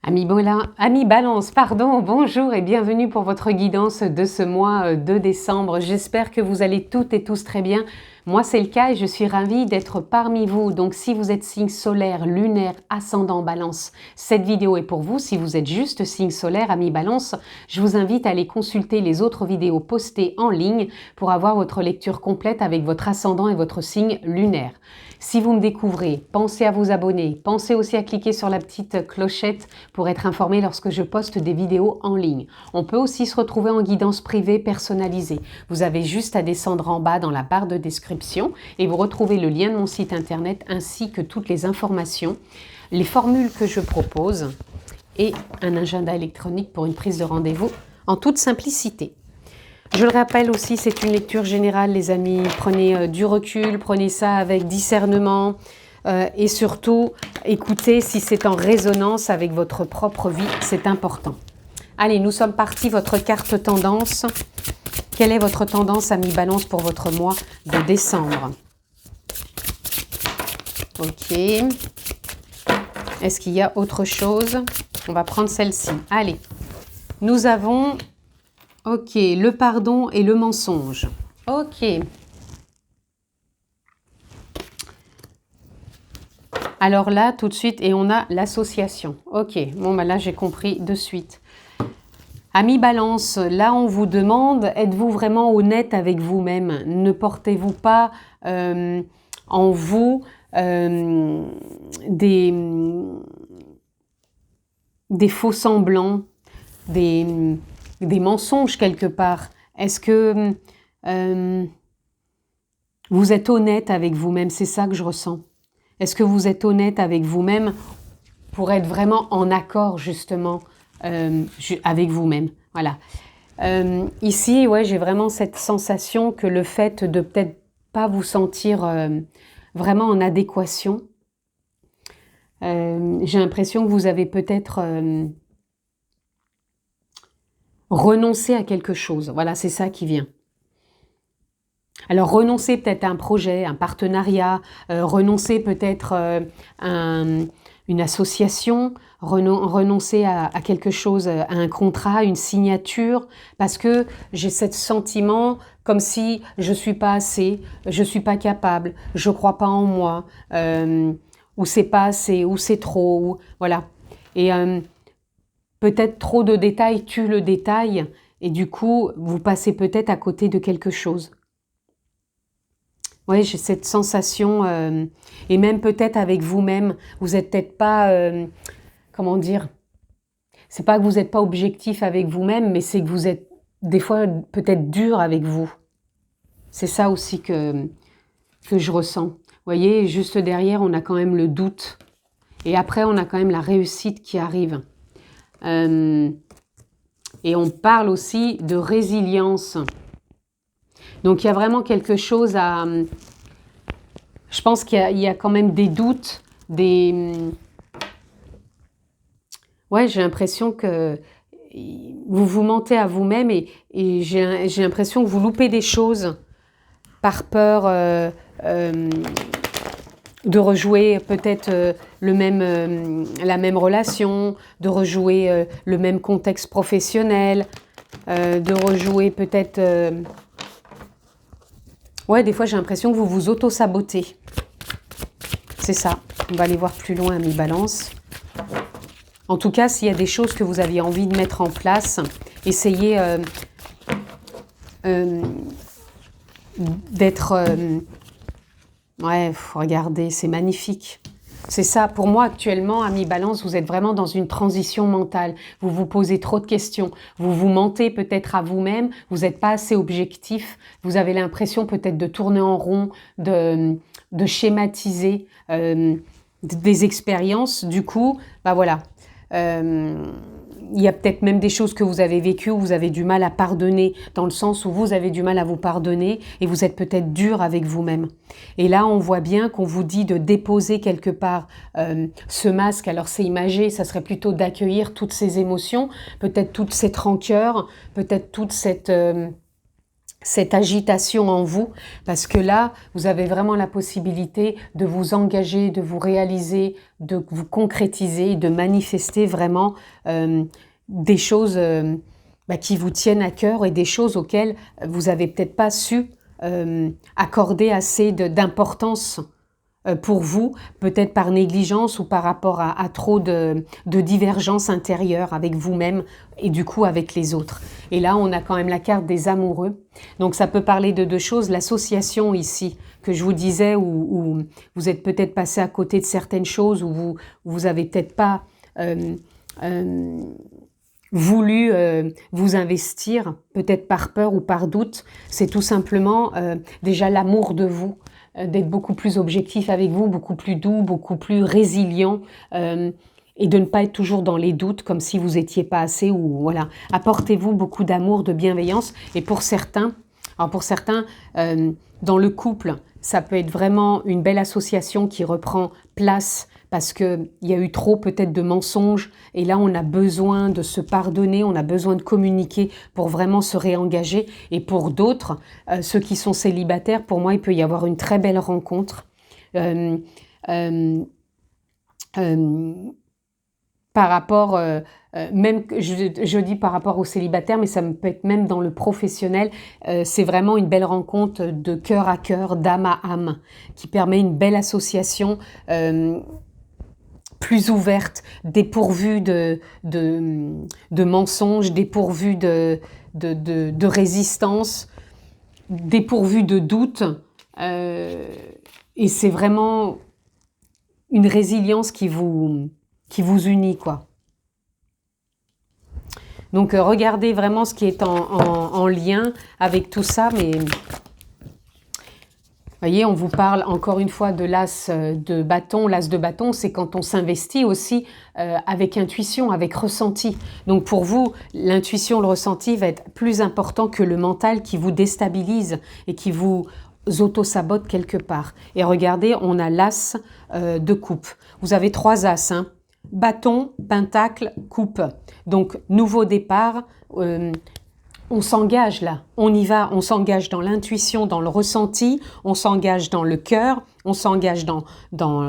Amis Balance, pardon, bonjour et bienvenue pour votre guidance de ce mois de décembre. J'espère que vous allez toutes et tous très bien. Moi, c'est le cas et je suis ravie d'être parmi vous. Donc, si vous êtes signe solaire, lunaire, ascendant Balance, cette vidéo est pour vous. Si vous êtes juste signe solaire, amis Balance, je vous invite à aller consulter les autres vidéos postées en ligne pour avoir votre lecture complète avec votre ascendant et votre signe lunaire. Si vous me découvrez, pensez à vous abonner, pensez aussi à cliquer sur la petite clochette pour être informé lorsque je poste des vidéos en ligne. On peut aussi se retrouver en guidance privée personnalisée. Vous avez juste à descendre en bas dans la barre de description et vous retrouvez le lien de mon site internet ainsi que toutes les informations, les formules que je propose et un agenda électronique pour une prise de rendez-vous en toute simplicité. Je le rappelle aussi, c'est une lecture générale, les amis. Prenez du recul, prenez ça avec discernement et surtout, écoutez si c'est en résonance avec votre propre vie, c'est important. Allez, nous sommes partis, votre carte tendance. Quelle est votre tendance, amis Balance, pour votre mois de décembre? Ok. Est-ce qu'il y a autre chose? On va prendre celle-ci. Allez, nous avons... Ok, le pardon et le mensonge. Ok. Alors là, tout de suite, et on a l'association. Ok, bon, bah là, j'ai compris de suite. Amis Balance, là, on vous demande, êtes-vous vraiment honnête avec vous-même? Ne portez-vous pas en vous des faux semblants, des mensonges quelque part? Est-ce que vous êtes honnête avec vous-même? C'est ça que je ressens. Est-ce que vous êtes honnête avec vous-même pour être vraiment en accord justement avec vous-même? Voilà. Ici, ouais, j'ai vraiment cette sensation que le fait de peut-être pas vous sentir vraiment en adéquation, j'ai l'impression que vous avez peut-être renoncer à quelque chose. Voilà, c'est ça qui vient. Alors, renoncer peut-être à un projet, un partenariat, renoncer peut-être à une association, renoncer à quelque chose, à un contrat, une signature, parce que j'ai ce sentiment comme si je suis pas assez, je suis pas capable, je crois pas en moi, ou c'est pas assez, ou c'est trop, ou, voilà. Et peut-être trop de détails tue le détail et du coup, vous passez peut-être à côté de quelque chose. Oui, j'ai cette sensation, et même peut-être avec vous-même, vous n'êtes peut-être pas, comment dire, c'est pas que vous n'êtes pas objectif avec vous-même, mais c'est que vous êtes des fois peut-être dur avec vous. C'est ça aussi que je ressens. Vous voyez, juste derrière, on a quand même le doute. Et après, on a quand même la réussite qui arrive. Et on parle aussi de résilience. Donc, il y a vraiment quelque chose à... Je pense qu'il y a quand même des doutes, Ouais, j'ai l'impression que vous vous mentez à vous-même et j'ai l'impression que vous loupez des choses par peur de rejouer peut-être la même relation, de rejouer le même contexte professionnel, de rejouer peut-être... Ouais, des fois j'ai l'impression que vous vous auto-sabotez. C'est ça. On va aller voir plus loin, amis Balance. En tout cas, s'il y a des choses que vous aviez envie de mettre en place, essayez d'être... ouais, regardez, c'est magnifique. C'est ça, pour moi actuellement, amis Balance, vous êtes vraiment dans une transition mentale. Vous vous posez trop de questions. Vous vous mentez peut-être à vous-même. Vous n'êtes pas assez objectif. Vous avez l'impression peut-être de tourner en rond, de schématiser des expériences. Du coup, bah voilà. Il y a peut-être même des choses que vous avez vécues où vous avez du mal à pardonner, dans le sens où vous avez du mal à vous pardonner et vous êtes peut-être dur avec vous-même. Et là, on voit bien qu'on vous dit de déposer quelque part ce masque. Alors c'est imagé, ça serait plutôt d'accueillir toutes ces émotions, peut-être toute cette rancœur, peut-être toute cette cette agitation en vous, parce que là, vous avez vraiment la possibilité de vous engager, de vous réaliser, de vous concrétiser, de manifester vraiment des choses qui vous tiennent à cœur et des choses auxquelles vous n'avez peut-être pas su accorder assez d'importance pour vous, peut-être par négligence ou par rapport à trop de divergences intérieures avec vous-même et du coup avec les autres. Et là, on a quand même la carte des amoureux. Donc ça peut parler de deux choses. L'association ici, que je vous disais, où vous êtes peut-être passé à côté de certaines choses, où vous avez peut-être pas voulu vous investir, peut-être par peur ou par doute. C'est tout simplement déjà l'amour de vous, d'être beaucoup plus objectif avec vous, beaucoup plus doux, beaucoup plus résilient, et de ne pas être toujours dans les doutes comme si vous étiez pas assez, ou voilà. Apportez-vous beaucoup d'amour, de bienveillance. Et pour certains, dans le couple, ça peut être vraiment une belle association qui reprend place parce qu'il y a eu trop peut-être de mensonges et là on a besoin de se pardonner, on a besoin de communiquer pour vraiment se réengager. Et pour d'autres, ceux qui sont célibataires, pour moi il peut y avoir une très belle rencontre. Par rapport, même je dis par rapport aux célibataires, mais ça peut être même dans le professionnel, c'est vraiment une belle rencontre de cœur à cœur, d'âme à âme, qui permet une belle association plus ouverte, dépourvue de mensonges, dépourvue de résistance, dépourvue de doute, et c'est vraiment une résilience qui vous unit, quoi. Donc regardez vraiment ce qui est en lien avec tout ça, mais voyez, on vous parle encore une fois de l'as de bâton. L'as de bâton, c'est quand on s'investit aussi avec intuition, avec ressenti. Donc pour vous, l'intuition, le ressenti va être plus important que le mental qui vous déstabilise et qui vous auto-sabote quelque part. Et regardez, on a l'as de coupe. Vous avez 3 as, hein. Bâton, pentacle, coupe. Donc, nouveau départ, on s'engage là, on y va, on s'engage dans l'intuition, dans le ressenti, on s'engage dans le cœur, on s'engage dans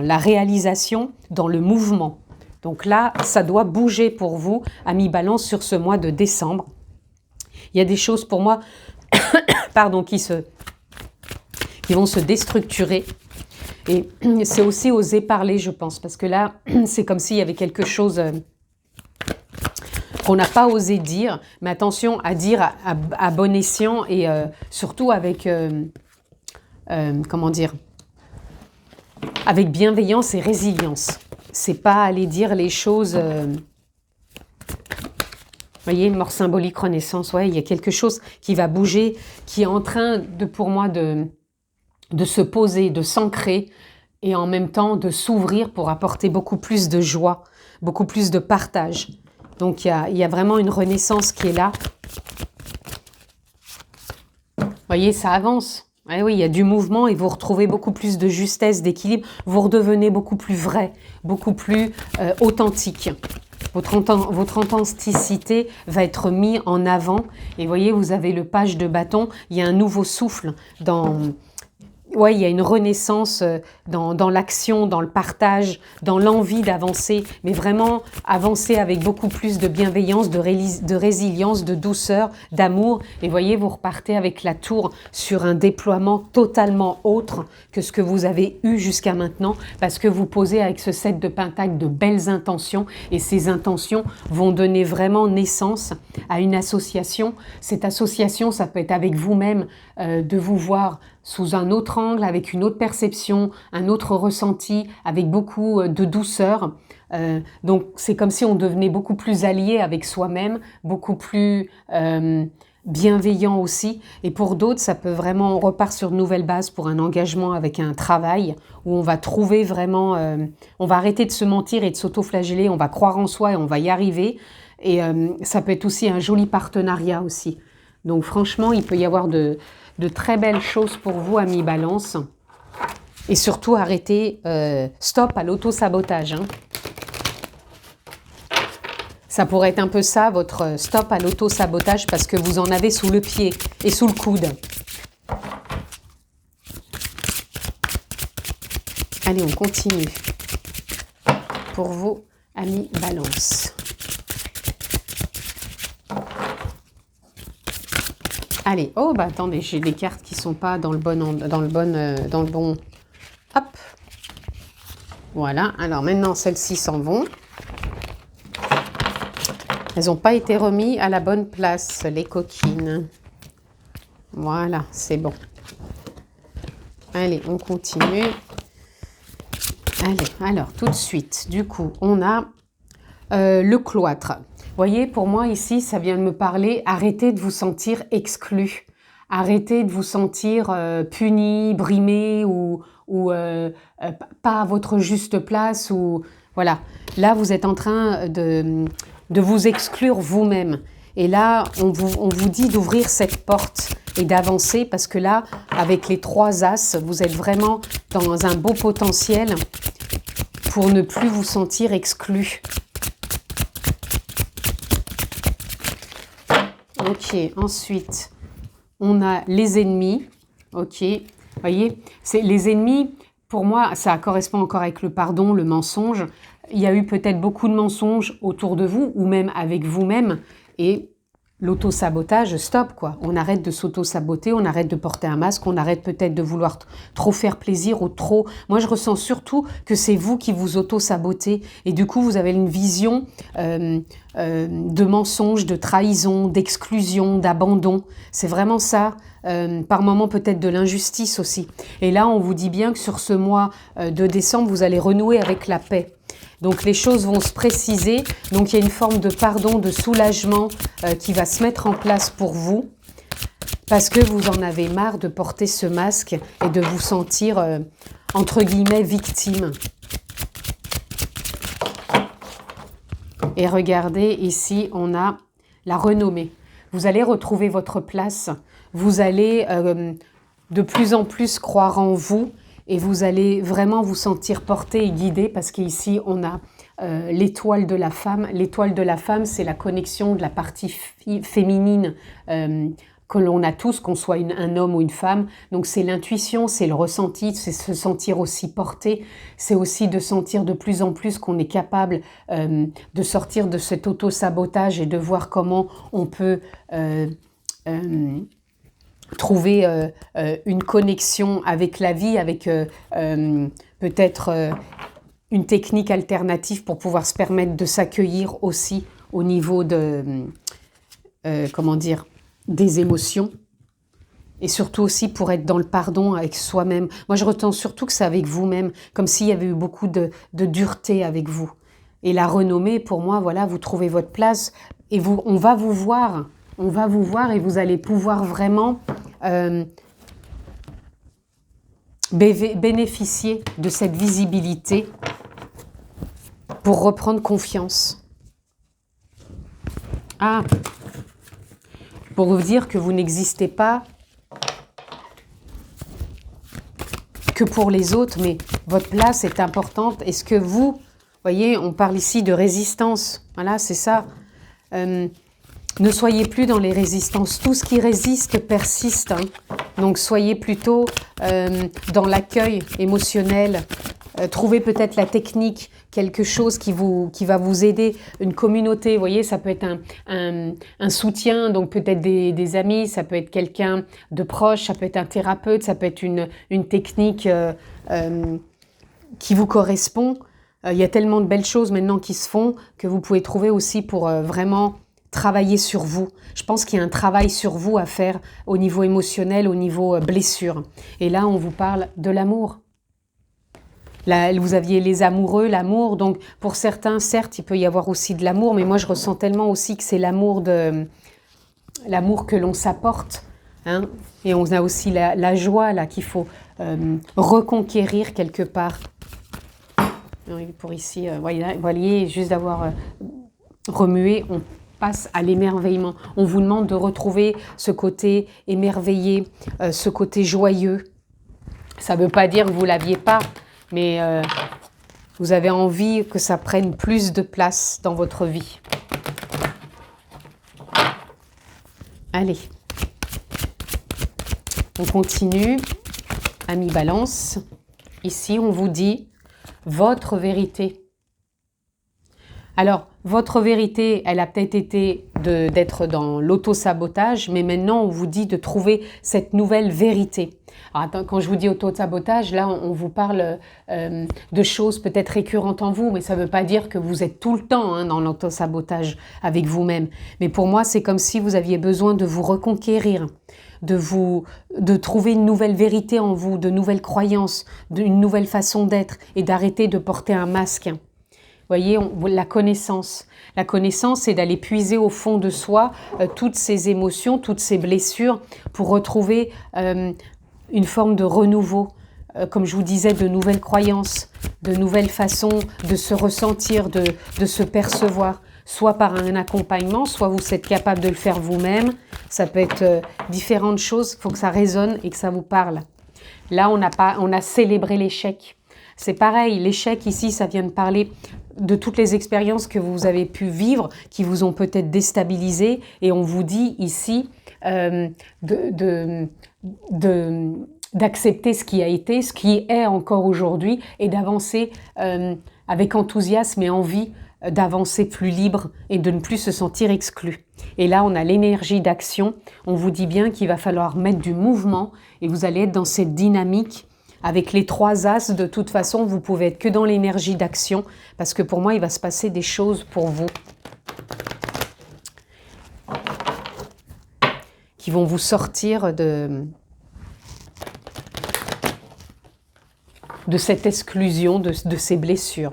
la réalisation, dans le mouvement. Donc là, ça doit bouger pour vous, amis Balance, sur ce mois de décembre. Il y a des choses pour moi pardon, qui vont se déstructurer. Et c'est aussi oser parler, je pense, parce que là, c'est comme s'il y avait quelque chose qu'on n'a pas osé dire, mais attention à dire à bon escient et surtout avec, comment dire, avec bienveillance et résilience. C'est pas aller dire les choses... voyez, mort symbolique, renaissance, ouais, il y a quelque chose qui va bouger, qui est en train, pour moi, de se poser, de s'ancrer et en même temps de s'ouvrir pour apporter beaucoup plus de joie, beaucoup plus de partage. Donc il y a vraiment une renaissance qui est là. Vous voyez, ça avance. Ouais, oui, il y a du mouvement et vous retrouvez beaucoup plus de justesse, d'équilibre. Vous redevenez beaucoup plus vrai, beaucoup plus authentique. Votre authenticité va être mise en avant. Et vous voyez, vous avez le page de bâton. Il y a un nouveau souffle dans... Ouais, il y a une renaissance dans l'action, dans le partage, dans l'envie d'avancer, mais vraiment avancer avec beaucoup plus de bienveillance, de résilience, de douceur, d'amour. Et voyez, vous repartez avec la tour sur un déploiement totalement autre que ce que vous avez eu jusqu'à maintenant, parce que vous posez avec ce 7 de Pentacle de belles intentions, et ces intentions vont donner vraiment naissance à une association. Cette association, ça peut être avec vous-même, de vous voir sous un autre angle, avec une autre perception, un autre ressenti, avec beaucoup de douceur. Donc c'est comme si on devenait beaucoup plus allié avec soi-même, beaucoup plus bienveillant aussi. Et pour d'autres, ça peut vraiment, on repart sur de nouvelles bases pour un engagement avec un travail où on va trouver vraiment, on va arrêter de se mentir et de s'auto-flageller, on va croire en soi et on va y arriver. Et ça peut être aussi un joli partenariat aussi. Donc franchement, il peut y avoir de très belles choses pour vous, amis Balance. Et surtout, arrêtez, stop à l'auto-sabotage. Hein. Ça pourrait être un peu ça, votre stop à l'auto-sabotage, parce que vous en avez sous le pied et sous le coude. Allez, on continue. Pour vous, amis Balance. Allez, oh bah attendez, j'ai des cartes qui sont pas dans le bon. Hop. Voilà. Alors maintenant, celles-ci s'en vont. Elles n'ont pas été remises à la bonne place, les coquines. Voilà, c'est bon. Allez, on continue. Allez, alors tout de suite, du coup, on a le cloître. Vous voyez, pour moi ici, ça vient de me parler, arrêtez de vous sentir exclu. Arrêtez de vous sentir puni, brimé ou pas à votre juste place. Ou voilà, là, vous êtes en train de vous exclure vous-même. Et là, on vous dit d'ouvrir cette porte et d'avancer parce que là, avec les 3 As, vous êtes vraiment dans un beau potentiel pour ne plus vous sentir exclu. Ok, ensuite, on a les ennemis. Ok, vous voyez, c'est les ennemis, pour moi, ça correspond encore avec le pardon, le mensonge. Il y a eu peut-être beaucoup de mensonges autour de vous ou même avec vous-même. Et l'auto-sabotage, stop quoi. On arrête de s'auto-saboter, on arrête de porter un masque, on arrête peut-être de vouloir trop faire plaisir ou trop... Moi, je ressens surtout que c'est vous qui vous auto-sabotez. Et du coup, vous avez une vision de mensonge, de trahison, d'exclusion, d'abandon. C'est vraiment ça. Par moments peut-être de l'injustice aussi. Et là, on vous dit bien que sur ce mois de décembre, vous allez renouer avec la paix. Donc les choses vont se préciser, donc il y a une forme de pardon, de soulagement qui va se mettre en place pour vous, parce que vous en avez marre de porter ce masque et de vous sentir, entre guillemets, victime. Et regardez, ici, on a la renommée. Vous allez retrouver votre place, vous allez de plus en plus croire en vous, et vous allez vraiment vous sentir porté et guidé parce qu'ici, on a l'étoile de la femme. L'étoile de la femme, c'est la connexion de la partie féminine que l'on a tous, qu'on soit un homme ou une femme. Donc, c'est l'intuition, c'est le ressenti, c'est se sentir aussi porté. C'est aussi de sentir de plus en plus qu'on est capable de sortir de cet auto-sabotage et de voir comment on peut... trouver une connexion avec la vie, avec peut-être une technique alternative pour pouvoir se permettre de s'accueillir aussi au niveau de, comment dire, des émotions. Et surtout aussi pour être dans le pardon avec soi-même. Moi, je retiens surtout que c'est avec vous-même, comme s'il y avait eu beaucoup de dureté avec vous. Et la renommée, pour moi, voilà, vous trouvez votre place et on va vous voir. On va vous voir et vous allez pouvoir vraiment bénéficier de cette visibilité pour reprendre confiance. Ah, pour vous dire que vous n'existez pas que pour les autres, mais votre place est importante. Est-ce que vous, voyez, on parle ici de résistance. Voilà, c'est ça. Ne soyez plus dans les résistances. Tout ce qui résiste persiste. Hein. Donc, soyez plutôt dans l'accueil émotionnel. Trouvez peut-être la technique, quelque chose qui va vous aider. Une communauté, vous voyez, ça peut être un soutien, donc peut-être des amis, ça peut être quelqu'un de proche, ça peut être un thérapeute, ça peut être une technique qui vous correspond. Il y a tellement de belles choses maintenant qui se font que vous pouvez trouver aussi pour vraiment... travailler sur vous. Je pense qu'il y a un travail sur vous à faire au niveau émotionnel, au niveau blessure. Et là, on vous parle de l'amour. Là, vous aviez les amoureux, l'amour. Donc, pour certains, certes, il peut y avoir aussi de l'amour, mais moi, je ressens tellement aussi que c'est l'amour que l'on s'apporte. Hein. Et on a aussi la joie là qu'il faut reconquérir quelque part. Pour ici, voyez, juste d'avoir remué, on passe à l'émerveillement. On vous demande de retrouver ce côté émerveillé, ce côté joyeux. Ça ne veut pas dire que vous ne l'aviez pas, mais vous avez envie que ça prenne plus de place dans votre vie. Allez, on continue. Amis Balance, ici on vous dit votre vérité. Alors, votre vérité, elle a peut-être été d'être dans l'auto-sabotage, mais maintenant on vous dit de trouver cette nouvelle vérité. Alors, attends, quand je vous dis auto-sabotage, là on vous parle de choses peut-être récurrentes en vous, mais ça ne veut pas dire que vous êtes tout le temps hein, dans l'auto-sabotage avec vous-même. Mais pour moi, c'est comme si vous aviez besoin de vous reconquérir, de trouver une nouvelle vérité en vous, de nouvelles croyances, une nouvelle façon d'être et d'arrêter de porter un masque. Voyez, la connaissance. La connaissance, c'est d'aller puiser au fond de soi toutes ces émotions, toutes ces blessures pour retrouver une forme de renouveau. Comme je vous disais, de nouvelles croyances, de nouvelles façons de se ressentir, de se percevoir. Soit par un accompagnement, soit vous êtes capable de le faire vous-même. Ça peut être différentes choses. Il faut que ça résonne et que ça vous parle. Là, on a célébré l'échec. C'est pareil, l'échec ici, ça vient de parler de toutes les expériences que vous avez pu vivre, qui vous ont peut-être déstabilisé, et on vous dit ici d'accepter ce qui a été, ce qui est encore aujourd'hui, et d'avancer avec enthousiasme et envie d'avancer plus libre et de ne plus se sentir exclu. Et là, on a l'énergie d'action. On vous dit bien qu'il va falloir mettre du mouvement, et vous allez être dans cette dynamique. Avec les 3 as, de toute façon, vous pouvez être que dans l'énergie d'action, parce que pour moi, il va se passer des choses pour vous qui vont vous sortir de cette exclusion, de ces blessures.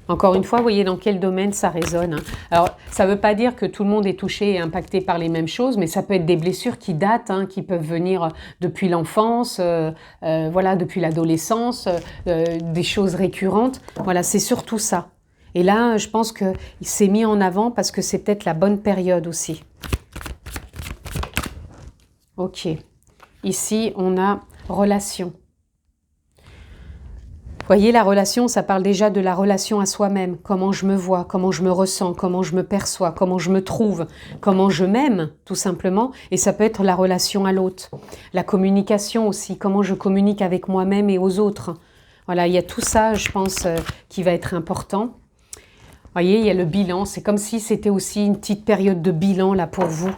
Encore une fois, vous voyez dans quel domaine ça résonne. Hein. Alors, ça ne veut pas dire que tout le monde est touché et impacté par les mêmes choses, mais ça peut être des blessures qui datent, hein, qui peuvent venir depuis l'enfance, voilà, depuis l'adolescence, des choses récurrentes. Voilà, c'est surtout ça. Et là, je pense qu'il s'est mis en avant parce que c'est peut-être la bonne période aussi. Ok. Ici, on a relation. Vous voyez, la relation, ça parle déjà de la relation à soi-même. Comment je me vois, comment je me ressens, comment je me perçois, comment je me trouve, comment je m'aime, tout simplement. Et ça peut être la relation à l'autre. La communication aussi, comment je communique avec moi-même et aux autres. Voilà, il y a tout ça, je pense, qui va être important. Vous voyez, il y a le bilan. C'est comme si c'était aussi une petite période de bilan là pour vous.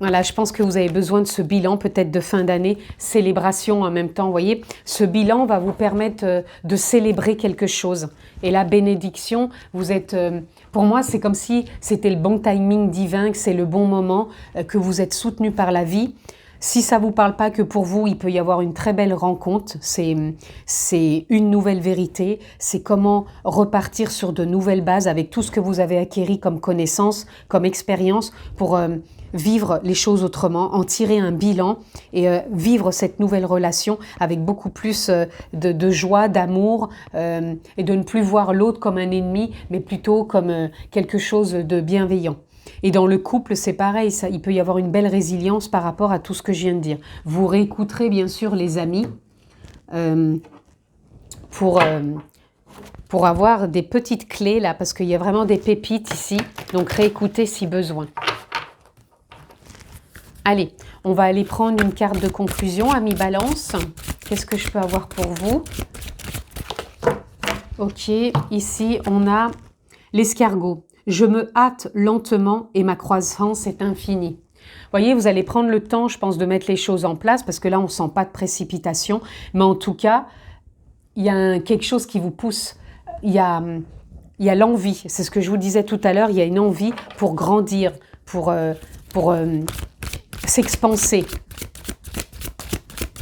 Voilà, je pense que vous avez besoin de ce bilan, peut-être de fin d'année, célébration en même temps, vous voyez. Ce bilan va vous permettre de célébrer quelque chose. Et la bénédiction, vous êtes... pour moi, c'est comme si c'était le bon timing divin, que c'est le bon moment, que vous êtes soutenu par la vie. Si ça ne vous parle pas que pour vous, il peut y avoir une très belle rencontre. C'est une nouvelle vérité. C'est comment repartir sur de nouvelles bases avec tout ce que vous avez acquis comme connaissance, comme expérience pour... vivre les choses autrement, en tirer un bilan et vivre cette nouvelle relation avec beaucoup plus de joie, d'amour et de ne plus voir l'autre comme un ennemi, mais plutôt comme quelque chose de bienveillant. Et dans le couple, c'est pareil, ça, il peut y avoir une belle résilience par rapport à tout ce que je viens de dire. Vous réécouterez bien sûr les amis pour avoir des petites clés là, parce qu'il y a vraiment des pépites ici, donc réécoutez si besoin. Allez, on va aller prendre une carte de conclusion, amis Balance. Qu'est-ce que je peux avoir pour vous? Ok, ici on a l'escargot. Je me hâte lentement et ma croissance est infinie. Vous voyez, vous allez prendre le temps, je pense, de mettre les choses en place parce que là, on ne sent pas de précipitation. Mais en tout cas, il y a quelque chose qui vous pousse. Il y a l'envie. C'est ce que je vous disais tout à l'heure. Il y a une envie pour grandir, pour s'expanser.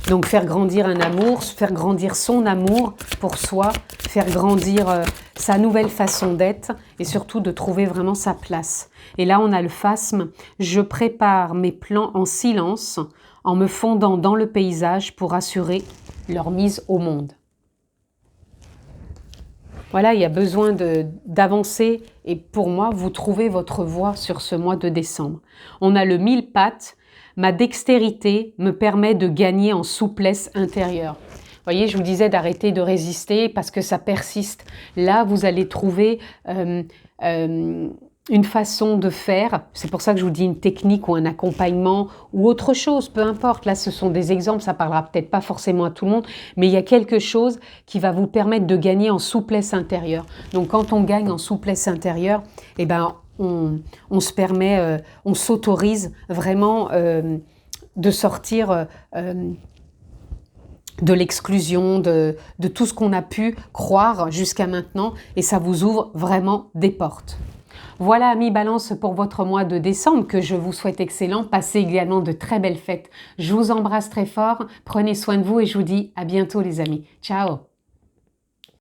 Donc faire grandir un amour, faire grandir son amour pour soi, faire grandir sa nouvelle façon d'être et surtout de trouver vraiment sa place. Et là on a le phasme, je prépare mes plans en silence en me fondant dans le paysage pour assurer leur mise au monde. Voilà, il y a besoin d'avancer et pour moi, vous trouvez votre voie sur ce mois de décembre. On a le 1000 pattes. Ma dextérité me permet de gagner en souplesse intérieure. Vous voyez, je vous disais d'arrêter de résister parce que ça persiste. Là, vous allez trouver une façon de faire, c'est pour ça que je vous dis une technique ou un accompagnement ou autre chose, peu importe, là ce sont des exemples, ça parlera peut-être pas forcément à tout le monde, mais il y a quelque chose qui va vous permettre de gagner en souplesse intérieure. Donc quand on gagne en souplesse intérieure, eh ben, on se permet, on s'autorise vraiment de sortir de l'exclusion, de tout ce qu'on a pu croire jusqu'à maintenant, et ça vous ouvre vraiment des portes. Voilà, amis Balance, pour votre mois de décembre, que je vous souhaite excellent. Passez également de très belles fêtes. Je vous embrasse très fort, prenez soin de vous et je vous dis à bientôt les amis. Ciao!